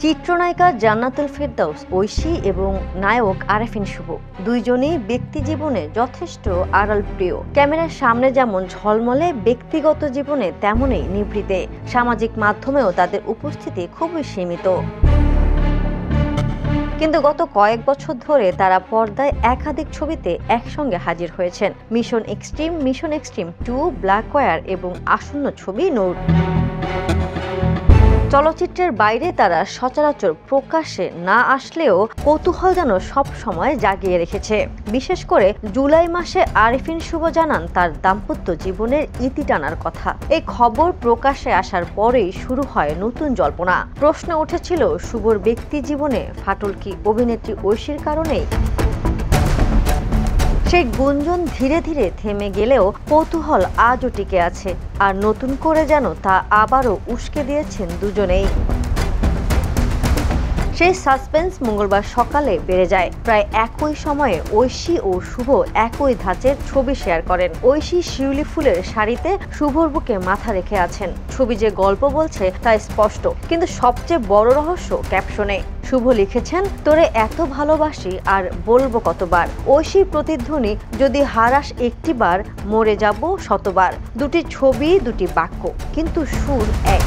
চিত্রনায়িকা জান্নাতুল ফেরদাউস ঐশী এবং নায়ক আরেফিন শুভ দুইজনেই ব্যক্তি জীবনে যথেষ্ট আড়াল প্রিয়। ক্যামেরার সামনে যেমন ঝলমলে, ব্যক্তিগত জীবনে তেমনই নিভৃতে। সামাজিক মাধ্যমেও তাদের উপস্থিতি খুবই সীমিত। কিন্তু গত কয়েক বছর ধরে তারা পর্দায় একাধিক ছবিতে একসঙ্গে হাজির হয়েছেন। মিশন এক্সট্রিম 2, ব্ল্যাক ওয়্যার এবং আসন্ন ছবি নূর। চলচ্চিত্রের বাইরে তারা সচরাচর প্রকাশ্যে না আসলেও কৌতূহল যেন সব সময় জাগিয়ে রেখেছে। বিশেষ করে জুলাই মাসে আরেফিন শুভ জানান তার দাম্পত্য জীবনের ইতি টানার কথা। এই খবর প্রকাশ্যে আসার পরেই শুরু হয় নতুন জল্পনা। প্রশ্ন উঠেছিল, শুভর ব্যক্তি জীবনে ফাটল কি অভিনেত্রী ঐশীর কারণেই? সেই গুঞ্জন ধীরে ধীরে থেমে গেলেও কৌতূহল আজও টিকে আছে, আর নতুন করে যেন তা আবারও উস্কে দিয়েছেন দুজনেই। সেই সাসপেন্স মঙ্গলবার সকালে বেড়ে যায়। প্রায় একই সময়ে ঐশী ও শুভ একই ধাঁচের ছবি শেয়ার করেন। ঐশী শিউলি ফুলের শাড়িতে, শুভর বুকে মাথা রেখে আছেন। ছবি যে গল্প বলছে তা স্পষ্ট, কিন্তু সবচেয়ে বড় রহস্য ক্যাপশনে। শুভ লিখেছেন, তোরে এত ভালোবাসি আর বলবো কতবার। ঐশীর প্রতিধ্বনি, যদি হারাস একটিবার মরে যাব শতবার। দুটি ছবি, দুটি বাক্য, কিন্তু সুর এক।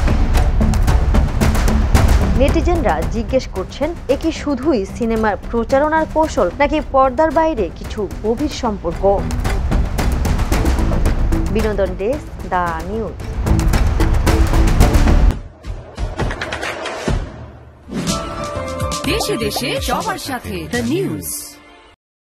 নেটিজেনরা জিজ্ঞেস করছেন, এ কি শুধুই সিনেমার প্রচারণার কৌশল, নাকি পর্দার বাইরে কিছু গভীর সম্পর্ক? বিনোদন ডেস্ক, দ্য নিউজ। দেশে দেশে সবার সাথে দ্য নিউজ।